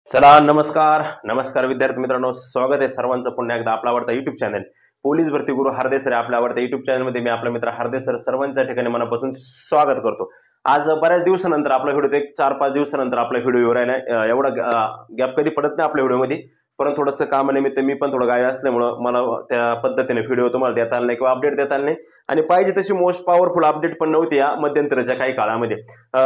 चला नमस्कार नमस्कार विद्यार्थी मित्रांनो, स्वागत आहे सर्वांचं पुन्हा एकदा आपला आवडता युट्यूब चॅनल पोलीस भरती गुरु हार्दे सर आपल्या आवडत्या युट्यूब चॅनल मध्ये मी आपला मित्र हार्दे सर सर्वांच्या ठिकाणी मनापासून स्वागत करतो। आज बऱ्याच दिवसानंतर आपला व्हिडिओ एक 4-5 दिवसानंतर आपला व्हिडिओ येऊ राहिला। एवढा गॅप कधी पडत नाही आपल्या व्हिडिओमध्ये, पण थोडंसं कामानिमित्त मी पण थोडं गावी असल्यामुळे मला त्या पद्धतीने व्हिडिओ तुम्हाला देता आला नाही किंवा अपडेट देता आला नाही आणि पाहिजे तशी मोस्ट पॉवरफुल अपडेट पण नव्हती या मध्यंतराच्या काही काळामध्ये।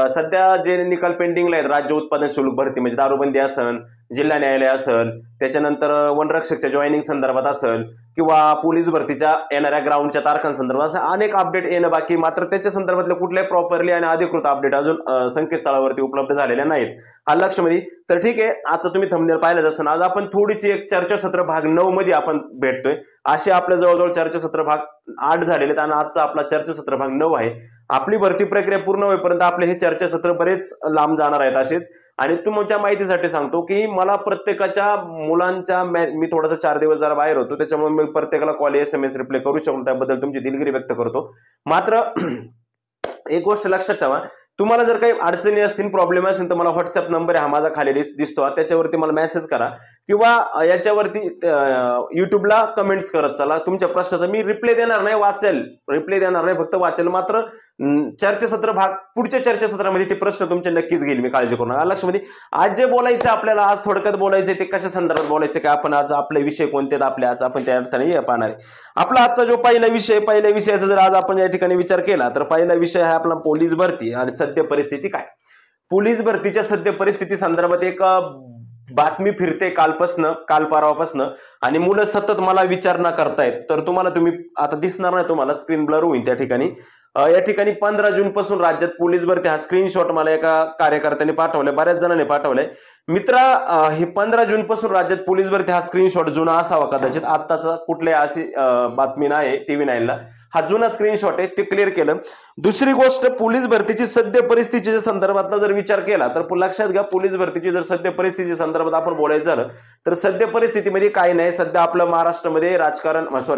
सध्या जे निकाल पेंडिंगला आहेत राज्य उत्पादन शुल्क भरती म्हणजे दारूबंदी असेल, जिल्हा न्यायालय असेल, त्याच्यानंतर वनरक्षकच्या जॉईनिंग संदर्भात असेल किंवा पोलीस भरतीच्या येणाऱ्या ग्राउंडच्या तारखांसंदर्भात असं अनेक अपडेट येणं बाकी, मात्र त्याच्या संदर्भातले कुठल्याही प्रॉपरली आणि अधिकृत अपडेट अजून संकेतस्थळावरती उपलब्ध झालेल्या नाहीत। हा लक्षमध्ये तर ठीक आहे, आजचं तुम्ही थंबनेल पाहिलं असं आज आपण थोडीशी एक चर्चासत्र भाग 9 मध्ये आपण भेटतोय। असे आपल्या जवळजवळ चर्चासत्र भाग 8 झालेले आणि आजचा आपला चर्चासत्र भाग 9 आहे। आपली भरती प्रक्रिया पूर्ण होईपर्यंत आपले हे चर्चासत्र बरेच लांब जाणार आहेत असेच। आणि तुमच्या माहितीसाठी सांगतो की मला प्रत्येकाच्या मुलांच्या मी थोडासा 4 दिवस जरा बाहेर होतो, त्याच्यामुळे मी प्रत्येकाला कॉल SMS रिप्लाय करू शकतो, त्याबद्दल तुमची दिलगिरी व्यक्त करतो। मात्र एक गोष्ट लक्षात ठेवा, तुम्हाला जर काही अडचणी असतील प्रॉब्लेम असेल तर मला व्हॉट्सअप नंबर आहे हा माझा खाली दिसतो, त्याच्यावरती मला मेसेज करा किंवा याच्यावरती युट्यूबला कमेंट्स करत चला। तुमच्या प्रश्नाचा मी रिप्लाय देणार नाही, वाचेल, रिप्लाय देणार नाही, फक्त वाचेल। मात्र चर्चासत्र भाग पुढच्या चर्चासत्रामध्ये ते प्रश्न तुमचे नक्कीच घेईल, मी काळजी करू नका। लक्षामध्ये आज जे बोलायचं आपल्याला, आज थोडक्यात बोलायचं ते कशा संदर्भात बोलायचं काय आपण आज आपले विषय कोणते आपले आज आपण त्या अर्थाने पाहणार आहे। आपला आजचा जो पहिल्या विषयाचा जर आज आपण या ठिकाणी विचार केला तर पहिला विषय आहे आपला पोलीस भरती आणि सद्य परिस्थिती काय। पोलीस भरतीच्या सद्य परिस्थिती संदर्भात एक बातमी फिरते काल परवापासनं आणि मुलं सतत मला विचारणा करतायत, तर तुम्ही आता दिसणार नाही, तुम्हाला स्क्रीन ब्लर होईल त्या ठिकाणी। या ठिकाणी 15 जून पासून राज्यात पोलीस भरती हा स्क्रीनशॉट मला एका कार्यकर्त्याने पाठवलाय, बऱ्याच जणांनी पाठवलाय। मित्रा, हे 15 जून पासून राज्यात पोलीस भरती हा स्क्रीनशॉट जुना असावा कदाचित, आत्ताचा कुठल्या अशी बातमी नाही TV9ला, हा जुना स्क्रीनशॉट आहे, ते क्लिअर केलं। दुसरी गोष्ट, पोलीस भरतीची सद्य परिस्थितीच्या संदर्भातला जर विचार केला तर लक्षात घ्या, पोलीस भरतीची जर सद्य परिस्थिती संदर्भात आपण बोलायचं झालं तर सद्य परिस्थितीमध्ये काही नाही। सध्या आपलं महाराष्ट्रामध्ये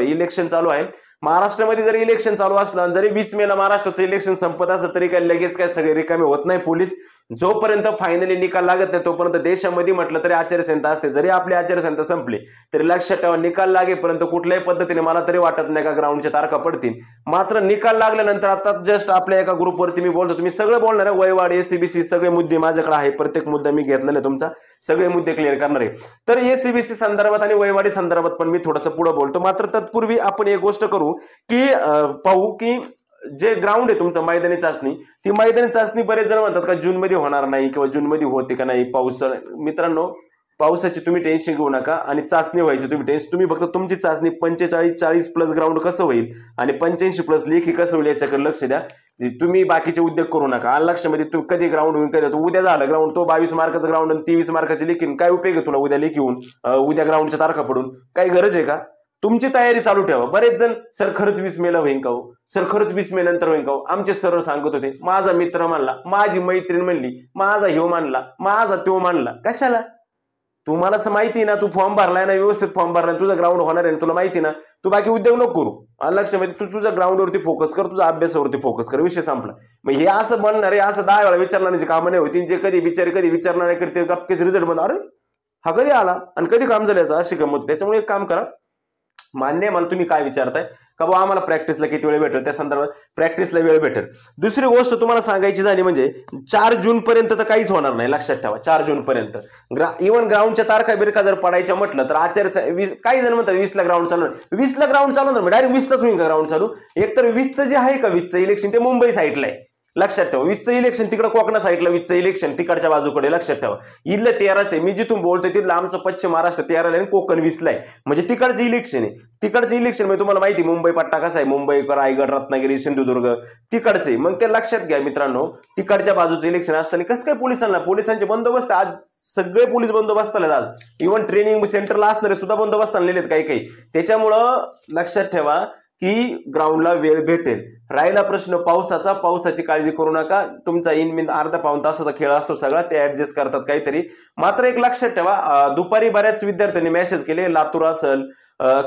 इलेक्शन चालू आहे। महाराष्ट्रामध्ये जरी इलेक्शन चालू असलं, जरी 20 मेला महाराष्ट्राचं इलेक्शन संपत असलं तरी काही लगेच काय सगळे रिकामे होत नाही पोलीस। जोपर्यंत फायनली निकाल लागत नाही तोपर्यंत देशामध्ये म्हटलं तरी आचारसंहिता असते, जरी आपली आचारसंहिता संपली तरी लक्षात ठेवा निकाल लागेपर्यंत कुठल्याही पद्धतीने मला तरी वाटत नाही का ग्राउंडच्या तारखा पडतील। मात्र निकाल लागल्यानंतर आता जस्ट आपल्या एका ग्रुपवरती मी बोलतो, तुम्ही सगळं बोलणार आहे, वयवाढ SCBC सगळे मुद्दे माझ्याकडे आहे, प्रत्येक मुद्दा मी घेतलेला तुमचा सगळे मुद्दे क्लिअर करणार आहे। तर SCBC संदर्भात आणि वयवाढी संदर्भात पण मी थोडंसं पुढे बोलतो। मात्र तत्पूर्वी आपण एक गोष्ट करू की पाहू की जे ग्राउंड आहे तुमचं मैदानी चाचणी, ती मैदानी चाचणी बरेच जण म्हणतात का जून मध्ये होणार नाही किंवा जून मध्ये होते का नाही पाऊस। मित्रांनो, पावसाची तुम्ही टेन्शन घेऊ नका आणि चाचणी व्हायची तुम्ही फक्त तुमची चाचणी 45-40 प्लस ग्राउंड कसं होईल आणि 85 प्लस लेखी कसं होईल याच्याकडे लक्ष द्या। तुम्ही बाकीचे उद्योग करू नका। लक्षामध्ये तू कधी ग्राउंड होईल, कधी उद्या झालं ग्राउंड, तो 22 मार्काचा ग्राउंड आणि 23 मार्काची लेखीन, काय उपयोग आहे तुला उद्या लेखी होऊन उद्या ग्राउंडच्या तारखा पडून, काही गरज आहे का? तुमची तयारी चालू ठेवा। बरेच जण सर खरंच 20 मेला होईन का हो, सर खरंच 20 मे नंतर होईन का हो, आमचे सर सांगत होते, माझा मित्र म्हणला, माझी मैत्रीण म्हणली, माझा ह्यो मानला, माझा त्यो मानला। कशाला? तुम्हाला असं माहिती ना, तू फॉर्म भरलाय ना, व्यवस्थित फॉर्म भरलाय, तुझा ग्राउंड होणार आहे तुला माहिती ना, तू बाकी उद्योग नको करू। लक्षामध्ये तू तुझ्या ग्राउंडवरती फोकस कर, तुझ्या अभ्यासावरती फोकस कर, विषय संपला। मग हे असं बनणार आहे, असं 10 वेळा विचारणाऱ्याची कामं नाही होती, जे कधी विचारणार नाही करते गप्पीच रिझल्ट बंद, अरे हा कधी आला आणि कधी काम झालं याचं, अशी गंमत। त्याच्यामुळे एक काम करा, मान्य मला तुम्ही काय विचारताय का बाबा आम्हाला प्रॅक्टिसला किती वेळ भेटेल, त्या संदर्भात प्रॅक्टिसला वेळ भेटेल। दुसरी गोष्ट तुम्हाला सांगायची झाली म्हणजे 4 जून पर्यंत तर काहीच होणार नाही, लक्षात ठेवा। 4 जून पर्यंत इव्हन ग्राउंडच्या तारखा बिरखा जर पडायच्या म्हटलं तर काही जण म्हणतात 20 ला ग्राउंड चालू, 20 ला ग्राउंड चालू ना, डायरेक्ट 20 लाच होईल का ग्राउंड चालू? एकतर 20चं जे आहे का 20चं इलेक्शन ते मुंबई साईडला आहे, लक्षात ठेवा। 20चं इलेक्शन तिकडे कोकणा साईडला, 20चं इलेक्शन तिकडच्या बाजूकडे, लक्षात ठेवा। इथलं 13च आहे, मी जिथून बोलतोय तिथलं आमचं पश्चिम महाराष्ट्र 13 आहे आणि कोकण 20ला आहे, म्हणजे तिकडचं इलेक्शन आहे। तिकडचं इलेक्शन म्हणजे तुम्हाला माहिती मुंबई पट्टा कसा आहे, मुंबई, रायगड, रत्नागिरी, सिंधुदुर्ग तिकडचं आहे। मग ते लक्षात घ्या मित्रांनो, तिकडच्या बाजूचं इलेक्शन असताना कसं काय पोलिसांचे बंदोबस्त आज सगळे पोलीस बंदोबस्त आले, आज इव्हन ट्रेनिंग सेंटरला असणारे सुद्धा बंदोबस्त आणलेले आहेत काही। त्याच्यामुळं लक्षात ठेवा की ग्राउंडला वेळ भेटेल। राहिला प्रश्न पावसाची काळजी करू नका, तुमचा इन अर्धा पाऊण तासाचा खेळ असतो सगळा, ते ऍडजस्ट करतात काहीतरी। मात्र एक लक्षात ठेवा, दुपारी बऱ्याच विद्यार्थ्यांनी मेसेज केले, लातूर असेल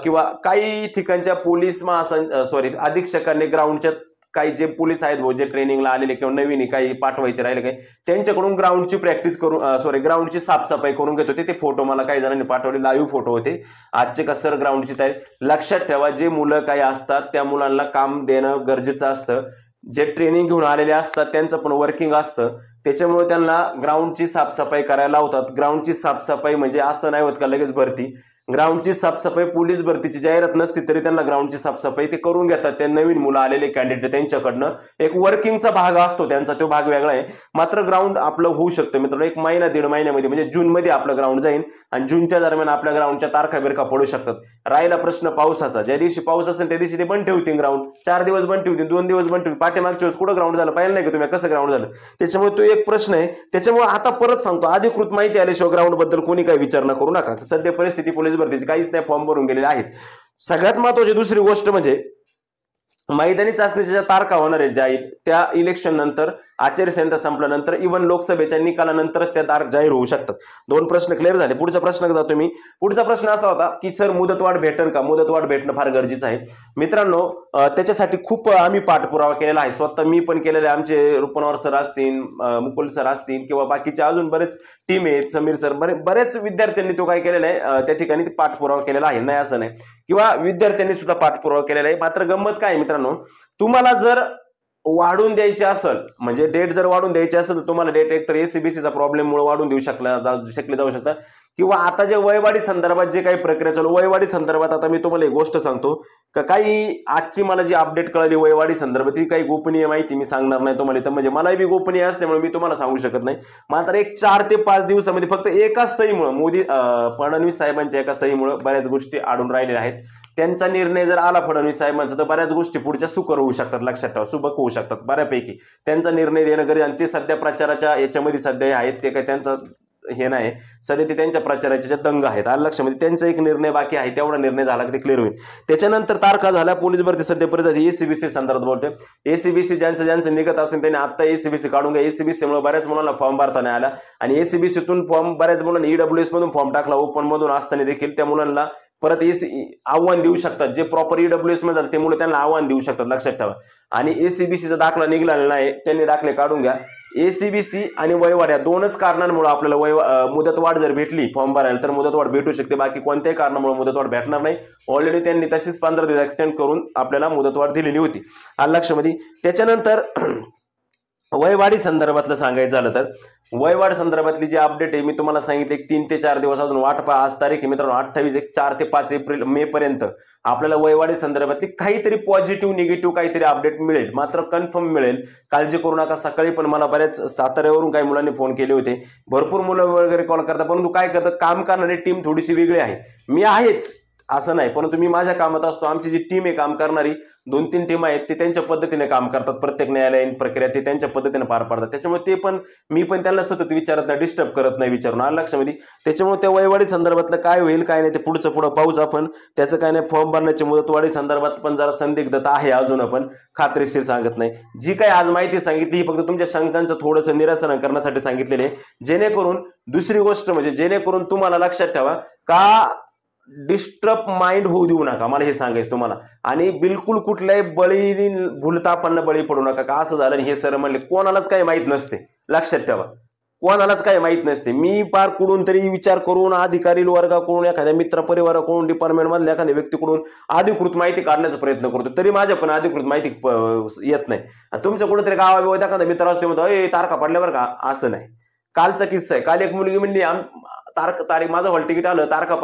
किंवा काही ठिकाणच्या पोलीस अधीक्षकांनी ग्राउंडच्या काही जे पोलीस आहेत भाऊ जे ट्रेनिंगला आलेले किंवा नवीन काही पाठवायचे राहिले काही त्यांच्याकडून ग्राउंडची प्रॅक्टिस करून ग्राउंडची साफसफाई करून घेत होते. ते फोटो मला काही जणांनी पाठवले, लाईव्ह फोटो होते आजचे. कसर ग्राउंडची तयारी. लक्षात ठेवा, जे मुलं काही असतात त्या मुलांना काम देणं गरजेचं असतं. जे ट्रेनिंग घेऊन आलेले असतात त्यांचं पण वर्किंग असतं, त्याच्यामुळे त्यांना ग्राउंडची साफसफाई करायला लावतात. ग्राउंडची साफसफाई म्हणजे असं नाही होत का लगेच भरती. ग्राउंडची साफसफाई पोलीस भरतीची जाहिरात नसती तरी त्यांना ग्राउंडची साफसफाई ते करून घेतात. ते नवीन मुलं आलेले कॅन्डिडेट त्यांच्याकडनं एक वर्किंगचा भाग असतो त्यांचा, तो भाग वेगळा आहे. मात्र ग्राउंड आपलं होऊ शकतं मित्रांनो 1 महिना 1.5 महिन्यामध्ये, म्हणजे जूनमध्ये आपलं ग्राउंड जाईल आणि जूनच्या दरम्यान आपल्या ग्राउंडच्या तारखा बिरखा पडू शकतात. राहिला प्रश्न पावसाचा. ज्या दिवशी पाऊस असेल त्या दिवशी ते बंद ठेवतील ग्राउंड. 4 दिवस बंद ठेवतील, 2 दिवस बंद ठेवतील. पाठीमागच्या वेळेस कुठं ग्राउंड झालं पाहिलं नाही का तुम्ही, कसं ग्राउंड झालं. त्याच्यामुळे तो एक प्रश्न आहे. त्याच्यामुळे आता परत सांगतो, अधिकृत माहिती आल्याशिवाय ग्राउंड बद्दल कोणी काही विचार न करू नका. सध्या परिस्थिती पोलीस भरतीची काहीच नाही, फॉर्म भरून गेलेले आहेत. सगळ्यात महत्त्वाची दुसरी गोष्ट म्हणजे मैदानी चाचणीच्या तारखा होणार आहेत जाहीर त्या इलेक्शन नंतर, आचारसंहिता संपल्यानंतर, इव्हन लोकसभेच्या निकालानंतरच त्या तारखा जाहीर होऊ शकतात. 2 प्रश्न क्लिअर झाले. पुढच्या प्रश्नाकडे जातो मी. पुढचा प्रश्न असा होता की सर मुदतवाढ भेटेल का. मुदतवाढ भेटणं फार गरजेचं आहे मित्रांनो. त्याच्यासाठी खूप आम्ही पाठपुरावा केलेला आहे. स्वतः मी पण केलेला आहे. आमचे रुपनवर सर असतील, मुकुल सर असतील किंवा बाकीचे अजून बरेच टीम आहेत, समीर सर, बरेच विद्यार्थ्यांनी तो काय केलेला आहे त्या ठिकाणी पाठपुरावा केलेला आहे, नाही असं नाही, किंवा विद्यार्थ्यांनी सुद्धा पाठपुरावा केलेला आहे. मात्र गंमत काय मित्रांनो, तुम्हाला जर वाढून द्यायची असेल, म्हणजे डेट जर वाढून द्यायची असेल तर तुम्हाला डेट एकतर एसीबीसीचा प्रॉब्लेममुळे वाढून देऊ शकले जाऊ शकतात, किंवा आता जे वयवाढी संदर्भात जे काही प्रक्रिया चालू, वयवाढी संदर्भात आता मी तुम्हाला एक गोष्ट सांगतो का काही आजची मला जी अपडेट कळली वयवाढी संदर्भात ही काही गोपनीय माहिती मी सांगणार नाही तुम्हाला इथं, म्हणजे मलाही बी गोपनीय असल्यामुळे मी तुम्हाला सांगू शकत नाही. मात्र एक 4 ते 5 दिवसामध्ये फक्त एकाच सहीमुळे फडणवीस साहेबांच्या एका सहीमुळे बऱ्याच गोष्टी अडून राहिलेल्या आहेत. त्यांचा निर्णय जर आला फडणवीस साहेबांचा तर बऱ्याच गोष्टी पुढच्या सुकर होऊ शकतात. लक्षात ठेवा, सुबक होऊ शकतात बऱ्यापैकी. त्यांचा निर्णय देणं गरजेचं, आणि ते सध्या प्रचाराच्या याच्यामध्ये सध्या आहेत, ते काय त्यांचा हे नाही सध्या, ते त्यांच्या प्रचाराच्या दंग आहेत. आलं लक्षामध्ये. त्यांचा एक निर्णय बाकी आहे, तेवढा निर्णय झाला की ते क्लिअर होईल. त्याच्यानंतर तारखा झाल्या. पोलीस भरती सध्या परिस्थिती एसीबीसी संदर्भात बोलतोय. एसीबीसी ज्यांचं निघत असेल त्यांनी आता एसीबीसी काढून घ्या. एसीबीसीमुळे बऱ्याच मुलांना फॉर्म भरता नाही आला, आणि एसीबीसीतून फॉर्म बऱ्याच मुलांना ईडब्ल्यूएस मधून फॉर्म टाकला, ओपन मधून असताना देखील त्या मुलांना परत आव्हान देऊ शकतात. जे प्रॉपर ईडब्ल्यूएस मध्ये जातात ते मुलं त्यांना आव्हान देऊ शकतात. लक्षात ठेवा. आणि एसीबीसीचा दाखला निघाला नाही, त्यांनी दाखले काढून घ्या. एसीबीसी आणि वयवाढ या 2च कारणांमुळे आपल्याला मुदतवाढ जर भेटली फॉर्म भरायला तर मुदतवाढ भेटू शकते, बाकी कोणत्याही कारणामुळे मुदतवाढ भेटणार नाही. ऑलरेडी त्यांनी तशीच 15 दिवस एक्सटेंड करून आपल्याला मुदतवाढ दिलेली होती. आलं लक्षामध्ये. त्याच्यानंतर वयवाढी संदर्भातलं सांगायचं झालं तर वयवाढ संदर्भातली जी अपडेट आहे मी तुम्हाला सांगितले 3 ते 4 दिवस अजून वाट पहा. आज तारीख आहे मित्रांनो 28, 4 ते 5 एप्रिल मे पर्यंत आपल्याला वयवाढी संदर्भातली काहीतरी पॉझिटिव्ह निगेटिव्ह काहीतरी अपडेट मिळेल, मात्र कन्फर्म मिळेल. काळजी करू नका. सकाळी पण मला बऱ्याच साताऱ्यावरून काही मुलांनी फोन केले होते, भरपूर मुलं वगैरे कॉल करतात, परंतु काय करतात काम करणारी टीम थोडीशी वेगळी आहे. मी आहेच असं नाही, परंतु मी माझ्या कामात असतो. आमची जी टीम आहे काम करणारी 2-3 टीम आहेत ते त्यांच्या पद्धतीने काम करतात. प्रत्येक न्यायालयीन प्रक्रिया ते त्यांच्या पद्धतीने पार पाडतात. त्याच्यामुळे मी पण त्यांना सतत विचारत नाही, डिस्टर्ब करत नाही, विचारून. आलं लक्षामध्ये. त्याच्यामुळे त्या वयवाढी संदर्भातलं काय होईल काय नाही ते पुढं पाहूच आपण. त्याचं काय नाही, फॉर्म भरण्याची मुदतवाढी संदर्भात पण जरा संदिग्धता आहे अजून, आपण खात्रीशीर सांगत नाही. जी काही आज माहिती सांगितली ही फक्त तुमच्या शंकांचं थोडंसं निरसन करण्यासाठी सांगितलेले आहे, जेणेकरून दुसरी गोष्ट म्हणजे जेणेकरून तुम्हाला लक्षात ठेवा का डिस्टर्ब माइंड होऊ देऊ नका, मला हे सांगायचं तुम्हाला. आणि बिलकुल कुठल्याही भूलतापांना बळी पडू नका का असं झालं हे सर म्हणले. कोणालाच काही माहित नसते, लक्षात ठेवा. कोणालाच काही माहित नसते. मी पार कुठून तरी विचार करून अधिकारी वर्गाकडून एखाद्या मित्र परिवाराकडून डिपार्टमेंट मधल्या एखाद्या व्यक्तीकडून अधिकृत माहिती काढण्याचा प्रयत्न करतो, तरी माझ्या पण अधिकृत माहिती येत नाही. तुमच्या कुठेतरी गावाबिवात एखादा मित्र असतो म्हणतो तारखा पडल्यावर का, असं नाही. कालचा किस्सा आहे. काल एक मुलगी म्हणली तारीख माझं हॉल तिकीट आलं, तारखा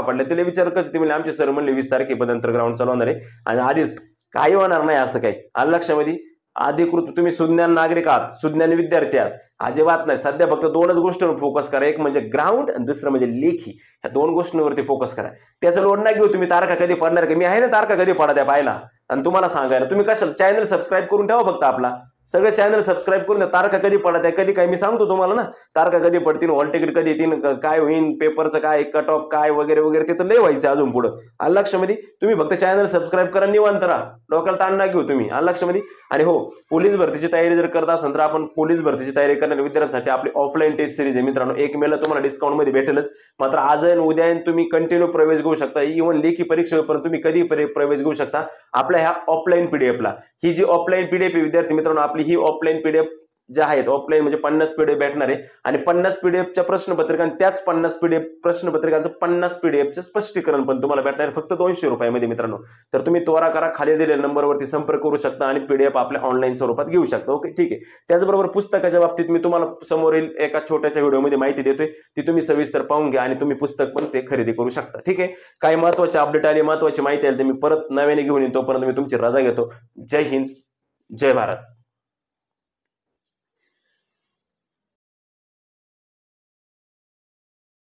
पडल्या. तिला विचार कसं, ते म्हणले आमचे सर म्हणले 20 तारखेपर्यंत ग्राउंड चालवणार आहे आणि आधीच काही होणार नाही असं काही. आलं लक्षामध्ये. अधिकृत तुम्ही सुज्ञान नागरिक आहात, सुज्ञान विद्यार्थी आहात, अजिबात नाही. सध्या फक्त 2च गोष्टींवर फोकस करा, एक म्हणजे ग्राउंड आणि दुसरं म्हणजे लेखी. ह्या 2 गोष्टींवरती फोकस करा. त्याचं लोड नाही घेऊ तुम्ही. तारखा कधी पडणार का, मी आहे ना तारखा कधी पडा द्या पाहिला आणि तुम्हाला सांगायला. तुम्ही कशाला चॅनल सबस्क्राईब करून ठेवा फक्त आपला. सगळे चॅनल सबस्क्राईब करून द्या. तारखा कधी पडत आहे कधी काय मी सांगतो तुम्हाला ना, तारखा कधी पडतील, हॉल तिकीट कधी येतील, काय होईल, पेपरचं काय, कट ऑफ काय वगैरे वगैरे, ते तर लय व्हायचं अजून पुढं. आलं लक्षामध्ये? तुम्ही फक्त चॅनल सबस्क्राईब करा, निवांत राहा, डोक्याला ताण ना घेऊ तुम्ही. आलं लक्षामध्ये? आणि हो, पोलीस भरतीची तयारी जर करत असाल तर आपण पोलीस भरतीची तयारी करणाऱ्या विद्यार्थ्यांसाठी आपली ऑफलाईन टेस्ट सिरीज आहे मित्रांनो. 1 मेला तुम्हाला डिस्काउंटमध्ये भेटेलच. मात्र आज आणि उद्या तुम्ही कंटिन्यू प्रवेश घेऊ शकता. इव्हन लेखी परीक्षेपर्यंत तुम्ही कधी प्रवेश घेऊ शकता आपल्या ह्या ऑफलाईन पीडीएफला. ही जी ऑफलाईन पीडीएफ विद्यार्थी मित्रांनो, आपली ही ऑफलाईन पीडीएफ ज्या आहेत, ऑफलाईन म्हणजे 50 पीडीएफ भेटणार आहे आणि 50 पीडीएफच्या प्रश्नपत्रिका आणि त्याच 50 पीडीएफ प्रश्नपत्रिकांचं 50 पीडीएफचं स्पष्टीकरण पण तुम्हाला भेटणार आहे फक्त 200 रुपयामध्ये मित्रांनो. तर तुम्ही त्वरा करा, खाली दिलेल्या नंबरवरती संपर्क करू शकता आणि पीडीएफ आपल्या ऑनलाईन स्वरूपात घेऊ शकता. ओके, ठीक आहे. त्याचबरोबर पुस्तकाच्या बाबतीत मी तुम्हाला समोरील एका छोट्याशा व्हिडिओमध्ये माहिती देतोय, ती तुम्ही सविस्तर पाहून घ्या आणि तुम्ही पुस्तक पण ते खरेदी करू शकता. ठीक आहे. काही महत्त्वाचे अपडेट आले, महत्त्वाची माहिती आली तर मी परत नव्याने घेऊन येतो. तोपर्यंत मी तुमची रजा घेतो. जय हिंद, जय भारत.